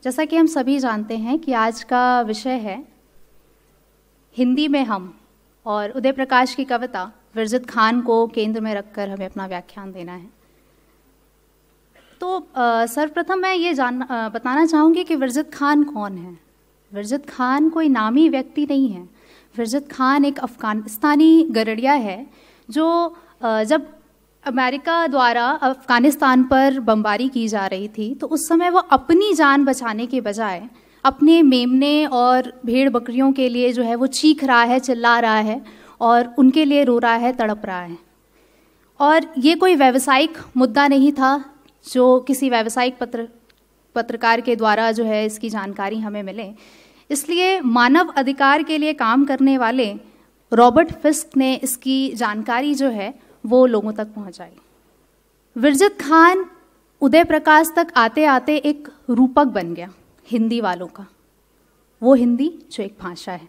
जैसा कि हम सभी जानते हैं कि आज का विषय है हिंदी में हम, और उदय प्रकाश की कविता विरजित खान को केंद्र में रखकर हमें अपना व्याख्यान देना है। तो सर्वप्रथम मैं ये बताना चाहूँगी कि विरजित खान कौन है। विरजित खान कोई नामी व्यक्ति नहीं है। विरजित खान एक अफगानिस्तानी गरड़िया है जो जब अमेरिका द्वारा अफगानिस्तान पर बमबारी की जा रही थी तो उस समय वो अपनी जान बचाने के बजाय अपने मेमने और भेड़ बकरियों के लिए जो है वो चीख रहा है, चिल्ला रहा है और उनके लिए रो रहा है, तड़प रहा है। और ये कोई व्यावसायिक मुद्दा नहीं था जो किसी व्यावसायिक पत्रकार के द्वारा जो है इसकी जानकारी हमें मिले। इसलिए मानव अधिकार के लिए काम करने वाले रॉबर्ट फिस्क ने इसकी जानकारी जो है वो लोगों तक पहुंचाई। विरजित खान उदय प्रकाश तक आते आते एक रूपक बन गया हिंदी वालों का। वो हिंदी जो एक भाषा है।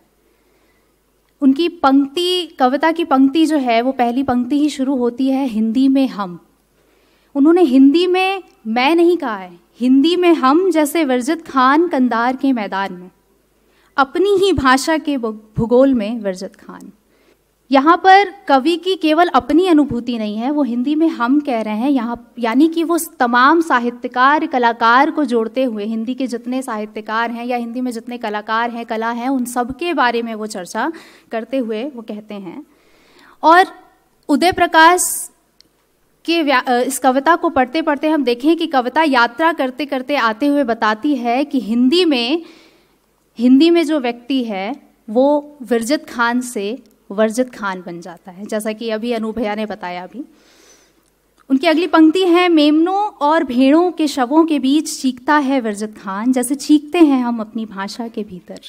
उनकी पंक्ति, कविता की पंक्ति जो है वो पहली पंक्ति ही शुरू होती है हिंदी में हम। उन्होंने हिंदी में मैं नहीं कहा है, हिंदी में हम, जैसे विरजित खान कंधार के मैदान में, अपनी ही भाषा के भूगोल में विरजित खान। यहाँ पर कवि की केवल अपनी अनुभूति नहीं है, वो हिंदी में हम कह रहे हैं यहाँ, यानी कि वो तमाम साहित्यकार, कलाकार को जोड़ते हुए, हिंदी के जितने साहित्यकार हैं या हिंदी में जितने कलाकार हैं, कला हैं, उन सब के बारे में वो चर्चा करते हुए वो कहते हैं। और उदय प्रकाश के इस कविता को पढ़ते पढ़ते हम देखें कि कविता यात्रा करते करते आते हुए बताती है कि हिंदी में जो व्यक्ति है वो विरजित खान से वर्जित खान बन जाता है, जैसा कि अभी अनु भैया ने बताया। अभी उनकी अगली पंक्ति है, मेमनों और भेड़ों के शवों के बीच चीखता है विरजित खान, जैसे चीखते हैं हम अपनी भाषा के भीतर।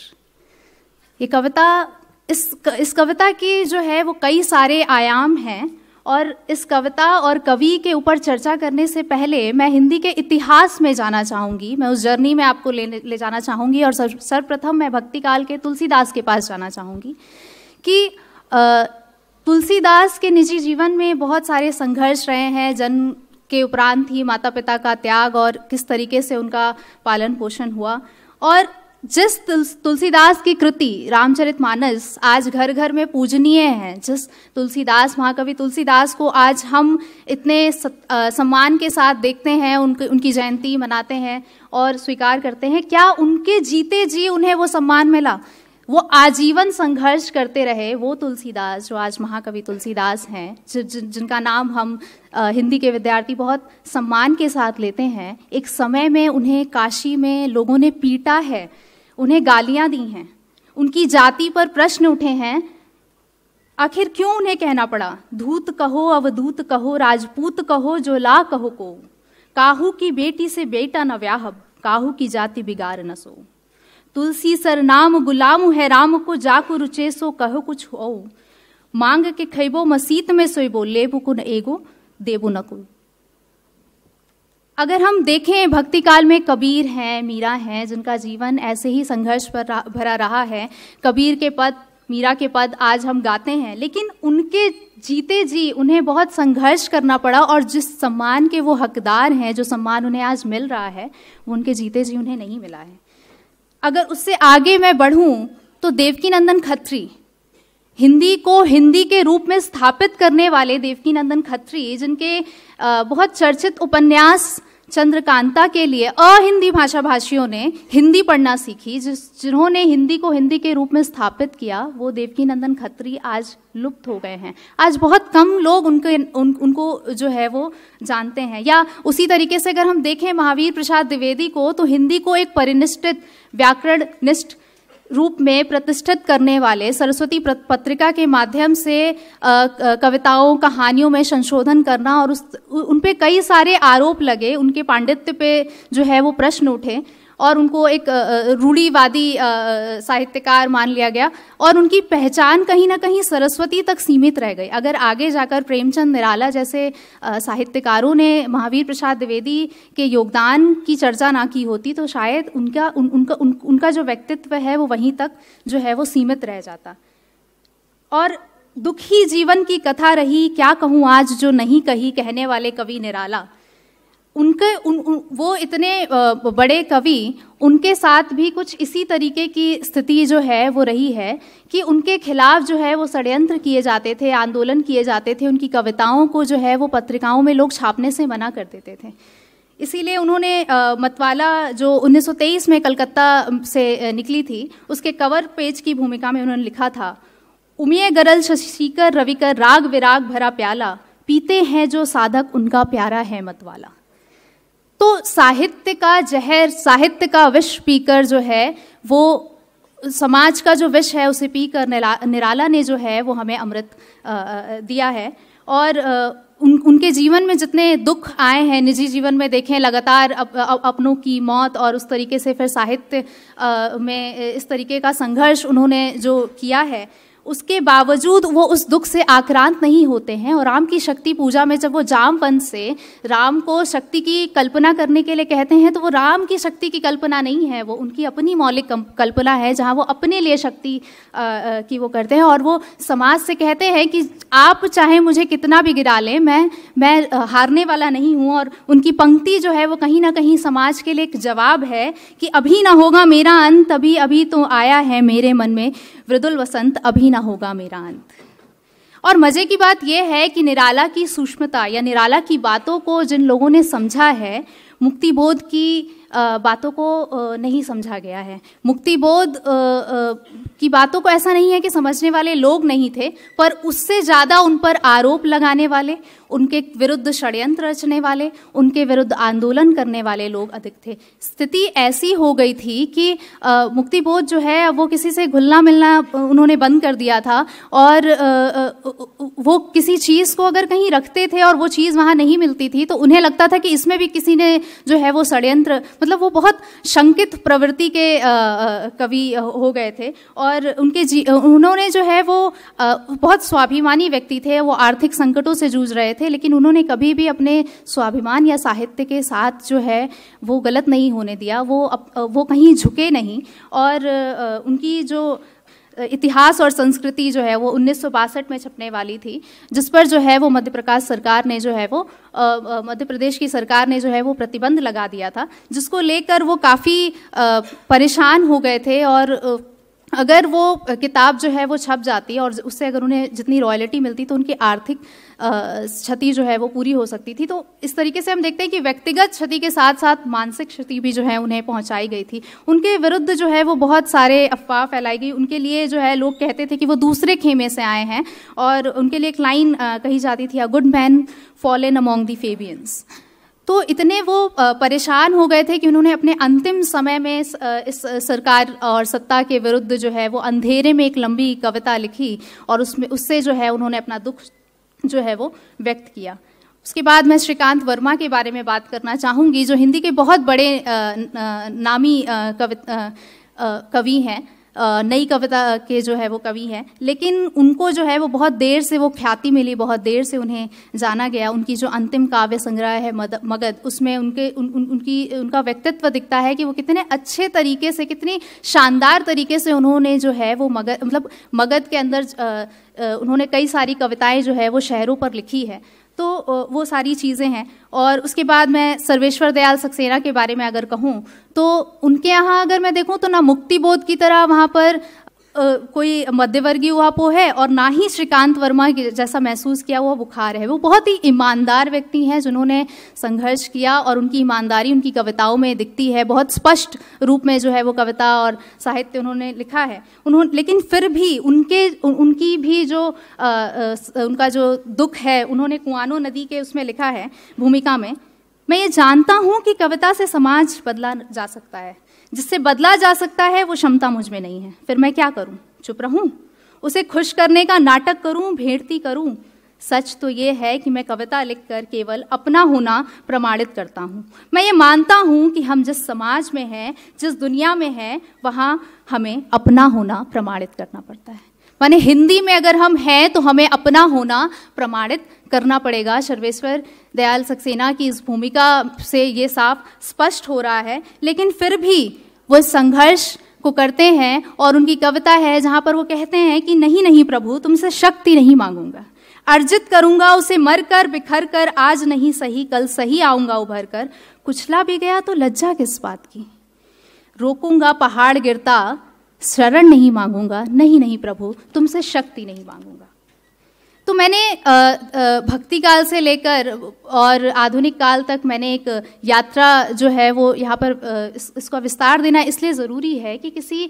ये कविता, इस कविता की जो है वो कई सारे आयाम हैं। और इस कविता और कवि के ऊपर चर्चा करने से पहले मैं हिंदी के इतिहास में जाना चाहूँगी। मैं उस जर्नी में आपको ले जाना चाहूँगी और सर्वप्रथम मैं भक्तिकाल के तुलसीदास के पास जाना चाहूँगी कि तुलसीदास के निजी जीवन में बहुत सारे संघर्ष रहे हैं। जन्म के उपरांत ही माता पिता का त्याग और किस तरीके से उनका पालन पोषण हुआ। और जिस तुलसीदास की कृति रामचरितमानस आज घर घर में पूजनीय है, जिस तुलसीदास, महाकवि तुलसीदास को आज हम इतने सम्मान के साथ देखते हैं, उनकी जयंती मनाते हैं और स्वीकार करते हैं, क्या उनके जीते जी उन्हें वो सम्मान मिला? वो आजीवन संघर्ष करते रहे। वो तुलसीदास जो आज महाकवि तुलसीदास हैं, जिनका नाम हम हिंदी के विद्यार्थी बहुत सम्मान के साथ लेते हैं, एक समय में उन्हें काशी में लोगों ने पीटा है, उन्हें गालियां दी हैं, उनकी जाति पर प्रश्न उठे हैं। आखिर क्यों उन्हें कहना पड़ा, धूत कहो अवधूत कहो, राजपूत कहो जो ला कहो को, काहू की बेटी से बेटा न व्याहब, काहू की जाति बिगाड़ न सो, तुलसी सर नाम गुलाम है राम को, जाकु रुचे सो कहो कुछ हो, मांग के खैबो मसीत में सोइबो, लेबो कुन एगो देबो न को। अगर हम देखें भक्ति काल में कबीर हैं, मीरा हैं, जिनका जीवन ऐसे ही संघर्ष पर भरा रहा है। कबीर के पद, मीरा के पद आज हम गाते हैं, लेकिन उनके जीते जी उन्हें बहुत संघर्ष करना पड़ा और जिस सम्मान के वो हकदार हैं, जो सम्मान उन्हें आज मिल रहा है, वो उनके जीते जी उन्हें नहीं मिला है। अगर उससे आगे मैं बढ़ूं तो देवकीनंदन खत्री, हिंदी को हिंदी के रूप में स्थापित करने वाले देवकीनंदन खत्री, जिनके बहुत चर्चित उपन्यास चंद्रकांता के लिए अहिंदी भाषा भाषियों ने हिंदी पढ़ना सीखी, जिन्होंने हिंदी को हिंदी के रूप में स्थापित किया, वो देवकीनंदन खत्री आज लुप्त हो गए हैं। आज बहुत कम लोग उनको जो है वो जानते हैं। या उसी तरीके से अगर हम देखें महावीर प्रसाद द्विवेदी को, तो हिंदी को एक परिनिष्ठित व्याकरणनिष्ठ रूप में प्रतिष्ठित करने वाले, सरस्वती पत्रिका के माध्यम से कविताओं, कहानियों में संशोधन करना और उन पे कई सारे आरोप लगे, उनके पांडित्य पे जो है वो प्रश्न उठे और उनको एक रूढ़िवादी साहित्यकार मान लिया गया और उनकी पहचान कहीं ना कहीं सरस्वती तक सीमित रह गई। अगर आगे जाकर प्रेमचंद निराला जैसे साहित्यकारों ने महावीर प्रसाद द्विवेदी के योगदान की चर्चा ना की होती तो शायद उनका जो व्यक्तित्व है वो वहीं तक जो है वो सीमित रह जाता। और दुखी जीवन की कथा रही, क्या कहूँ आज जो नहीं कही, कहने वाले कवि निराला, वो इतने बड़े कवि, उनके साथ भी कुछ इसी तरीके की स्थिति जो है वो रही है कि उनके खिलाफ जो है वो षड्यंत्र किए जाते थे, आंदोलन किए जाते थे, उनकी कविताओं को जो है वो पत्रिकाओं में लोग छापने से मना कर देते थे। इसीलिए उन्होंने मतवाला जो 1923 में कलकत्ता से निकली थी, उसके कवर पेज की भूमिका में उन्होंने लिखा था, उमिये गरल शशिकर रविकर राग विराग भरा प्याला, पीते हैं जो साधक उनका प्यारा है मतवाला। तो साहित्य का जहर, साहित्य का विष पीकर जो है वो समाज का जो विष है उसे पीकर निराला ने जो है वो हमें अमृत दिया है। और उनके जीवन में जितने दुख आए हैं, निजी जीवन में देखें लगातार अपनों की मौत, और उस तरीके से फिर साहित्य में इस तरीके का संघर्ष उन्होंने जो किया है, उसके बावजूद वो उस दुख से आक्रांत नहीं होते हैं। और राम की शक्ति पूजा में जब वो जामवंत से राम को शक्ति की कल्पना करने के लिए कहते हैं, तो वो राम की शक्ति की कल्पना नहीं है, वो उनकी अपनी मौलिक कल्पना है, जहाँ वो अपने लिए शक्ति की वो करते हैं। और वो समाज से कहते हैं कि आप चाहे मुझे कितना भी गिरा लें, मैं हारने वाला नहीं हूँ। और उनकी पंक्ति जो है वो कहीं ना कहीं समाज के लिए एक जवाब है कि अभी ना होगा मेरा अंत, अभी अभी तो आया है मेरे मन में वृदुल वसंत, अभी ना होगा मेरा अंत। और मजे की बात यह है कि निराला की सूक्ष्मता या निराला की बातों को जिन लोगों ने समझा है, मुक्तिबोध की बातों को नहीं समझा गया है। मुक्तिबोध की बातों को ऐसा नहीं है कि समझने वाले लोग नहीं थे, पर उससे ज़्यादा उन पर आरोप लगाने वाले, उनके विरुद्ध षड्यंत्र रचने वाले, उनके विरुद्ध आंदोलन करने वाले लोग अधिक थे। स्थिति ऐसी हो गई थी कि मुक्तिबोध जो है वो किसी से घुलना मिलना उन्होंने बंद कर दिया था। और वो किसी चीज़ को अगर कहीं रखते थे और वो चीज़ वहाँ नहीं मिलती थी, तो उन्हें लगता था कि इसमें भी किसी ने जो है वो षड्यंत्र, मतलब वो बहुत शंकित प्रवृत्ति के कवि हो गए थे। और उन्होंने जो है वो बहुत स्वाभिमानी व्यक्ति थे, वो आर्थिक संकटों से जूझ रहे थे, लेकिन उन्होंने कभी भी अपने स्वाभिमान या साहित्य के साथ जो है वो गलत नहीं होने दिया, वो कहीं झुके नहीं। और उनकी जो इतिहास और संस्कृति जो है वो 1962 में छपने वाली थी, जिस पर जो है वो मध्य प्रकाश सरकार ने जो है वो मध्य प्रदेश की सरकार ने जो है वो प्रतिबंध लगा दिया था, जिसको लेकर वो काफ़ी परेशान हो गए थे। और अगर वो किताब जो है वो छप जाती और उससे अगर उन्हें जितनी रॉयल्टी मिलती तो उनकी आर्थिक क्षति जो है वो पूरी हो सकती थी। तो इस तरीके से हम देखते हैं कि व्यक्तिगत क्षति के साथ साथ मानसिक क्षति भी जो है उन्हें पहुंचाई गई थी। उनके विरुद्ध जो है वो बहुत सारे अफवाह फैलाई गई। उनके लिए जो है लोग कहते थे कि वो दूसरे खेमे से आए हैं, और उनके लिए एक लाइन कही जाती थी, a good man fallen among the Fabians. तो इतने वो परेशान हो गए थे कि उन्होंने अपने अंतिम समय में इस सरकार और सत्ता के विरुद्ध जो है वो अंधेरे में एक लंबी कविता लिखी, और उससे जो है उन्होंने अपना दुख जो है वो व्यक्त किया। उसके बाद मैं श्रीकांत वर्मा के बारे में बात करना चाहूँगी, जो हिंदी के बहुत बड़े नामी कवि हैं, नई कविता के जो है वो कवि हैं, लेकिन उनको जो है वो बहुत देर से वो ख्याति मिली, बहुत देर से उन्हें जाना गया। उनकी जो अंतिम काव्य संग्रह है मगध, उसमें उनका व्यक्तित्व दिखता है कि वो कितने अच्छे तरीके से, कितनी शानदार तरीके से उन्होंने जो है वो मगध के अंदर उन्होंने कई सारी कविताएं जो है वो शहरों पर लिखी है। तो वो सारी चीज़ें हैं। और उसके बाद मैं सर्वेश्वर दयाल सक्सेना के बारे में अगर कहूँ तो उनके यहाँ अगर मैं देखूँ तो ना मुक्तिबोध की तरह वहाँ पर कोई मध्यवर्गीय ऊहापोह है, और ना ही श्रीकांत वर्मा जैसा महसूस किया हुआ बुखार है। वो बहुत ही ईमानदार व्यक्ति हैं जिन्होंने संघर्ष किया, और उनकी ईमानदारी उनकी कविताओं में दिखती है। बहुत स्पष्ट रूप में जो है वो कविता और साहित्य उन्होंने लिखा है। लेकिन फिर भी उनकी भी जो उनका जो दुख है, उन्होंने कुआनो नदी के उसमें लिखा है भूमिका में, मैं ये जानता हूँ कि कविता से समाज बदला जा सकता है, जिससे बदला जा सकता है वो क्षमता मुझ में नहीं है। फिर मैं क्या करूं? चुप रहूं? उसे खुश करने का नाटक करूं, भेड़ती करूं? सच तो ये है कि मैं कविता लिखकर केवल अपना होना प्रमाणित करता हूं। मैं ये मानता हूं कि हम जिस समाज में हैं, जिस दुनिया में हैं, वहां हमें अपना होना प्रमाणित करना पड़ता है। माने हिंदी में अगर हम हैं तो हमें अपना होना प्रमाणित करना पड़ेगा। सर्वेश्वर दयाल सक्सेना की इस भूमिका से ये साफ स्पष्ट हो रहा है, लेकिन फिर भी वो संघर्ष को करते हैं। और उनकी कविता है जहाँ पर वो कहते हैं कि नहीं नहीं प्रभु, तुमसे शक्ति नहीं मांगूंगा, अर्जित करूंगा उसे मर कर बिखर कर, आज नहीं सही कल सही आऊंगा उभर कर। कुचला भी गया तो लज्जा किस बात की, रोकूंगा पहाड़ गिरता, शरण नहीं मांगूंगा, नहीं नहीं प्रभु तुमसे शक्ति नहीं मांगूंगा। तो मैंने भक्ति काल से लेकर और आधुनिक काल तक मैंने एक यात्रा जो है वो यहाँ पर इसका विस्तार देना इसलिए ज़रूरी है कि किसी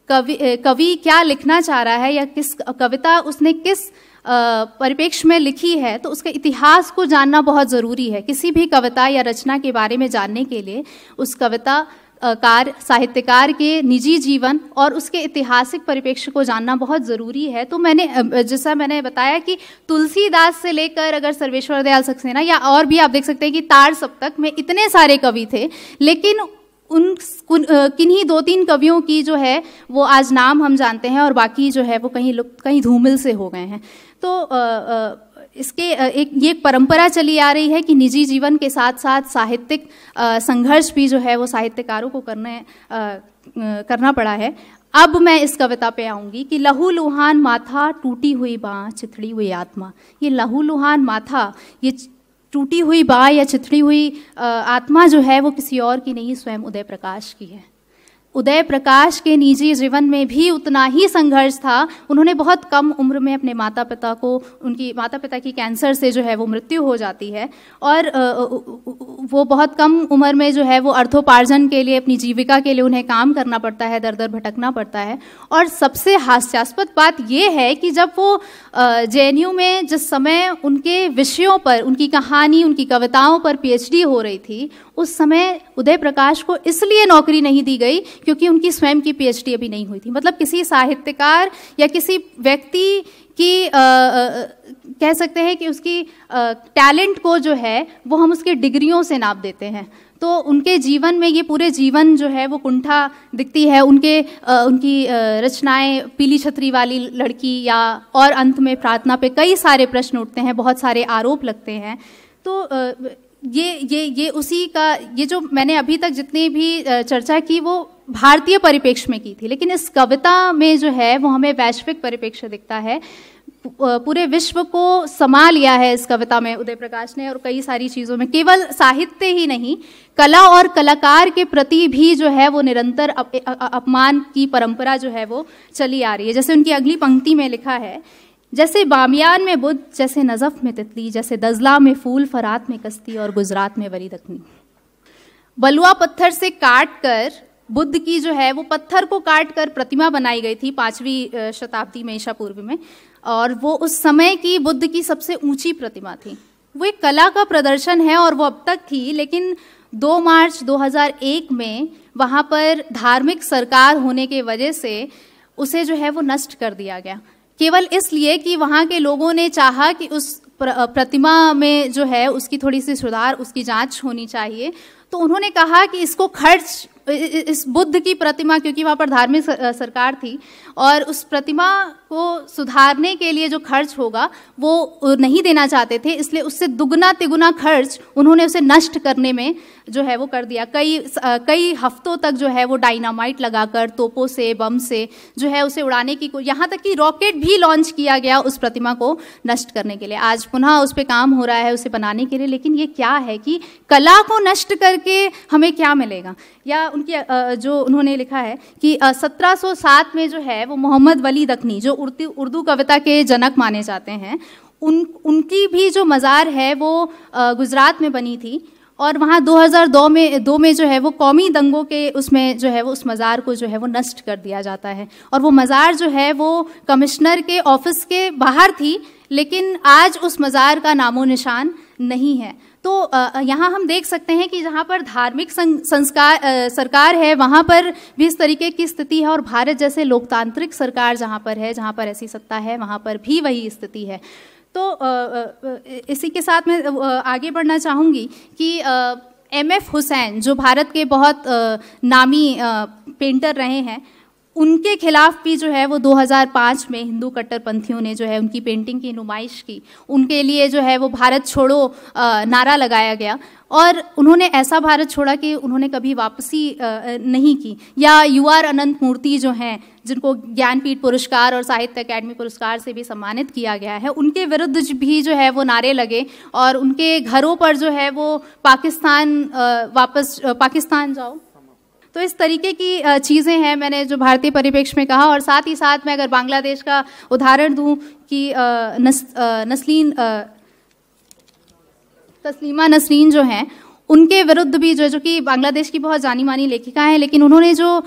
कवि क्या लिखना चाह रहा है या किस कविता उसने किस परिप्रेक्ष्य में लिखी है, तो उसके इतिहास को जानना बहुत ज़रूरी है। किसी भी कविता या रचना के बारे में जानने के लिए उस कविता साहित्यकार के निजी जीवन और उसके ऐतिहासिक परिप्रेक्ष्य को जानना बहुत ज़रूरी है। तो मैंने जैसा मैंने बताया कि तुलसीदास से लेकर अगर सर्वेश्वर दयाल सक्सेना या और भी आप देख सकते हैं कि तार सप्तक में इतने सारे कवि थे, लेकिन किन्हीं 2-3 कवियों की जो है वो आज नाम हम जानते हैं और बाकी जो है वो कहीं धूमिल से हो गए हैं। तो इसके ये परंपरा चली आ रही है कि निजी जीवन के साथ साथ साहित्यिक संघर्ष भी जो है वो साहित्यकारों को करना पड़ा है। अब मैं इस कविता पे आऊँगी कि लहू लुहान माथा टूटी हुई बाँ चिथड़ी हुई आत्मा। ये लहू लुहान माथा, ये टूटी हुई बाँ या चिथड़ी हुई आत्मा जो है वो किसी और की नहीं, स्वयं उदय प्रकाश की है। उदय प्रकाश के निजी जीवन में भी उतना ही संघर्ष था। उन्होंने बहुत कम उम्र में अपने माता पिता को, उनकी माता पिता की कैंसर से जो है वो मृत्यु हो जाती है और वो बहुत कम उम्र में जो है वो अर्थोपार्जन के लिए, अपनी जीविका के लिए उन्हें काम करना पड़ता है, दर दर भटकना पड़ता है। और सबसे हास्यास्पद बात ये है कि जब वो JNU में जिस समय उनके विषयों पर, उनकी कहानी, उनकी कविताओं पर PhD हो रही थी, उस समय उदय प्रकाश को इसलिए नौकरी नहीं दी गई क्योंकि उनकी स्वयं की PhD अभी नहीं हुई थी। मतलब किसी साहित्यकार या किसी व्यक्ति की कह सकते हैं कि उसकी टैलेंट को जो है वो हम उसके डिग्रियों से नाप देते हैं। तो उनके जीवन में ये पूरे जीवन जो है वो कुंठा दिखती है। उनकी रचनाएं पीली छतरी वाली लड़की या और अंत में प्रार्थना पे कई सारे प्रश्न उठते हैं, बहुत सारे आरोप लगते हैं। तो ये उसी का, ये जो मैंने अभी तक जितनी भी चर्चा की वो भारतीय परिप्रेक्ष्य में की थी, लेकिन इस कविता में जो है वो हमें वैश्विक परिप्रेक्ष्य दिखता है। पूरे विश्व को समा लिया है इस कविता में उदय प्रकाश ने, और कई सारी चीज़ों में, केवल साहित्य ही नहीं, कला और कलाकार के प्रति भी जो है वो निरंतर अपमान की परंपरा जो है वो चली आ रही है। जैसे उनकी अगली पंक्ति में लिखा है, जैसे बामियान में बुद्ध, जैसे नजफ में तितली, जैसे दजला में फूल, फरात में कश्ती और गुजरात में वरी दखनी। बलुआ पत्थर से काट कर बुद्ध की जो है वो पत्थर को काट कर प्रतिमा बनाई गई थी 5वीं शताब्दी में ईसा पूर्व में, और वो उस समय की बुद्ध की सबसे ऊंची प्रतिमा थी। वो एक कला का प्रदर्शन है और वो अब तक थी, लेकिन 2 मार्च 2001 में वहाँ पर धार्मिक सरकार होने के वजह से उसे जो है वो नष्ट कर दिया गया, केवल इसलिए कि वहाँ के लोगों ने चाहा कि उस प्रतिमा में जो है उसकी थोड़ी सी सुधार, उसकी जांच होनी चाहिए। तो उन्होंने कहा कि इसको खर्च, इस बुद्ध की प्रतिमा, क्योंकि वहाँ पर धार्मिक सरकार थी और उस प्रतिमा को सुधारने के लिए जो खर्च होगा वो नहीं देना चाहते थे, इसलिए उससे दुगना तिगुना खर्च उन्होंने उसे नष्ट करने में जो है वो कर दिया। कई हफ्तों तक जो है वो डायनामाइट लगाकर, तोपों से, बम से जो है उसे उड़ाने की, यहाँ तक कि रॉकेट भी लॉन्च किया गया उस प्रतिमा को नष्ट करने के लिए। आज पुनः उस पर काम हो रहा है उसे बनाने के लिए, लेकिन ये क्या है कि कला को नष्ट करके हमें क्या मिलेगा। या उनकी जो उन्होंने लिखा है कि 1707 में जो है वो मोहम्मद वली दखनी, जो उर्दू कविता के जनक माने जाते हैं, उनकी भी जो मज़ार है वो गुजरात में बनी थी, और वहाँ 2002 में जो है वो कौमी दंगों के उसमें जो है वो उस मज़ार को जो है वो नष्ट कर दिया जाता है। और वो मज़ार जो है वो कमिश्नर के ऑफिस के बाहर थी, लेकिन आज उस मज़ार का नामो निशान नहीं है। तो यहाँ हम देख सकते हैं कि जहाँ पर धार्मिक सरकार है वहाँ पर भी इस तरीके की स्थिति है, और भारत जैसे लोकतांत्रिक सरकार जहाँ पर है, जहाँ पर ऐसी सत्ता है, वहाँ पर भी वही स्थिति है। तो इसी के साथ मैं आगे बढ़ना चाहूँगी कि MF हुसैन, जो भारत के बहुत नामी पेंटर रहे हैं, उनके खिलाफ भी जो है वो 2005 में हिंदू कट्टरपंथियों ने जो है उनकी पेंटिंग की नुमाइश की। उनके लिए जो है वो भारत छोड़ो नारा लगाया गया और उन्होंने ऐसा भारत छोड़ा कि उन्होंने कभी वापसी नहीं की। या UR अनंत मूर्ति जो हैं, जिनको ज्ञानपीठ पुरस्कार और साहित्य अकादमी पुरस्कार से भी सम्मानित किया गया है, उनके विरुद्ध भी जो है वो नारे लगे और उनके घरों पर जो है वो पाकिस्तान जाओ। तो इस तरीके की चीज़ें हैं, मैंने जो भारतीय परिप्रेक्ष्य में कहा। और साथ ही साथ मैं अगर बांग्लादेश का उदाहरण दूं कि तस्लीमा नसरीन जो हैं, उनके विरुद्ध भी जो कि बांग्लादेश की बहुत जानी मानी लेखिका हैं, लेकिन उन्होंने जो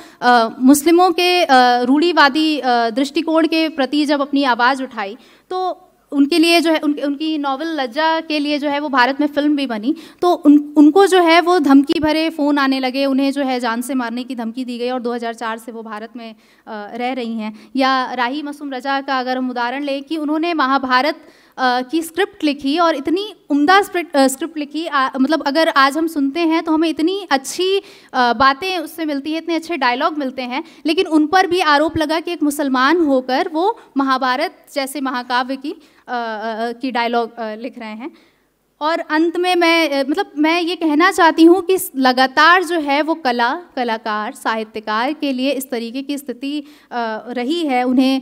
मुस्लिमों के रूढ़िवादी दृष्टिकोण के प्रति जब अपनी आवाज़ उठाई, तो उनके लिए जो है उनकी नॉवल लज्जा के लिए जो है वो भारत में फिल्म भी बनी। तो उनको जो है वो धमकी भरे फ़ोन आने लगे, उन्हें जो है जान से मारने की धमकी दी गई और 2004 से वो भारत में रह रही हैं। या राही मासूम रजा का अगर हम उदाहरण लें कि उन्होंने महाभारत की स्क्रिप्ट लिखी और इतनी उम्दा स्क्रिप्ट लिखी, मतलब अगर आज हम सुनते हैं तो हमें इतनी अच्छी बातें उससे मिलती है, इतने अच्छे डायलॉग मिलते हैं, लेकिन उन पर भी आरोप लगा कि एक मुसलमान होकर वो महाभारत जैसे महाकाव्य की डायलॉग लिख रहे हैं। और अंत में मैं ये कहना चाहती हूँ कि लगातार जो है वो कलाकार, साहित्यकार के लिए इस तरीके की स्थिति रही है। उन्हें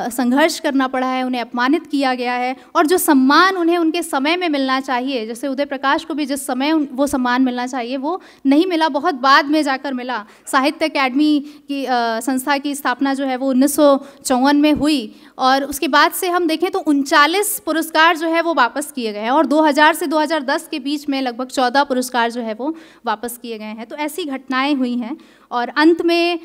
संघर्ष करना पड़ा है, उन्हें अपमानित किया गया है और जो सम्मान उन्हें उनके समय में मिलना चाहिए, जैसे उदय प्रकाश को भी जिस समय वो सम्मान मिलना चाहिए वो नहीं मिला, बहुत बाद में जाकर मिला। साहित्य अकादमी की संस्था की स्थापना जो है वो 1954 में हुई और उसके बाद से हम देखें तो 39 पुरस्कार जो है वो वापस किए गए हैं और 2000 से 2010 के बीच में लगभग 14 पुरस्कार जो है वो वापस किए गए हैं। तो ऐसी घटनाएं हुई हैं। और अंत में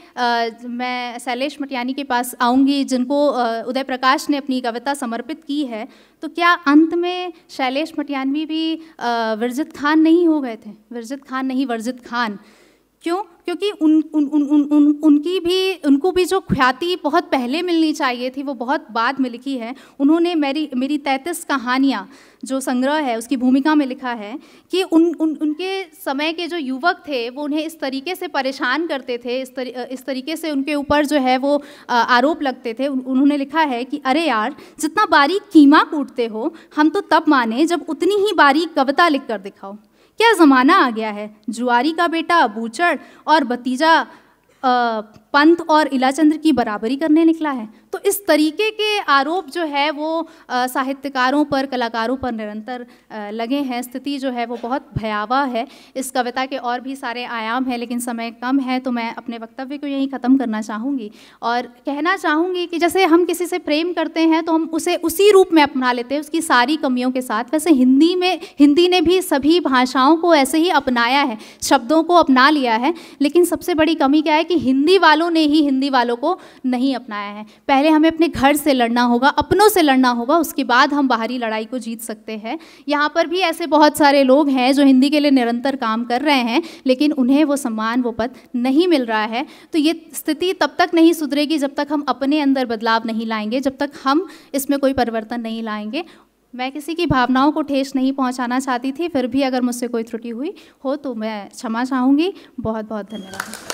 मैं शैलेश मटियानी के पास आऊँगी, जिनको उदय प्रकाश ने अपनी कविता समर्पित की है। तो क्या अंत में शैलेश मटियानी भी विरजित खान नहीं हो गए थे? विरजित खान नहीं, वर्जित खान। क्यों? क्योंकि उनको भी जो ख्याति बहुत पहले मिलनी चाहिए थी वो बहुत बाद में लिखी है। उन्होंने मेरी 33 कहानियाँ जो संग्रह है उसकी भूमिका में लिखा है कि उनके समय के जो युवक थे वो उन्हें इस तरीके से परेशान करते थे, इस तरीके से उनके ऊपर जो है वो आरोप लगते थे। उन्होंने लिखा है कि अरे यार, जितना बारीक कीमा कूटते हो हम तो तब माने जब उतनी ही बारीक कविता लिख कर दिखाओ। क्या ज़माना आ गया है, जुआरी का बेटा बूचड़ और भतीजा पंत और इलाचंद्र की बराबरी करने निकला है। तो इस तरीके के आरोप जो है वो साहित्यकारों पर, कलाकारों पर निरंतर लगे हैं। स्थिति जो है वो बहुत भयावह है। इस कविता के और भी सारे आयाम हैं लेकिन समय कम है, तो मैं अपने वक्तव्य को यहीं ख़त्म करना चाहूँगी और कहना चाहूँगी कि जैसे हम किसी से प्रेम करते हैं तो हम उसे उसी रूप में अपना लेते हैं, उसकी सारी कमियों के साथ। वैसे हिंदी ने भी सभी भाषाओं को ऐसे ही अपनाया है, शब्दों को अपना लिया है, लेकिन सबसे बड़ी कमी क्या है कि हिंदी वालों ने ही हिंदी वालों को नहीं अपनाया है। पहले हमें अपने घर से लड़ना होगा, अपनों से लड़ना होगा, उसके बाद हम बाहरी लड़ाई को जीत सकते हैं। यहाँ पर भी ऐसे बहुत सारे लोग हैं जो हिंदी के लिए निरंतर काम कर रहे हैं लेकिन उन्हें वो सम्मान, वो पद नहीं मिल रहा है। तो ये स्थिति तब तक नहीं सुधरेगी जब तक हम अपने अंदर बदलाव नहीं लाएंगे, जब तक हम इसमें कोई परिवर्तन नहीं लाएंगे। मैं किसी की भावनाओं को ठेस नहीं पहुंचाना चाहती थी, फिर भी अगर मुझसे कोई त्रुटि हुई हो तो मैं क्षमा चाहूँगी। बहुत बहुत धन्यवाद।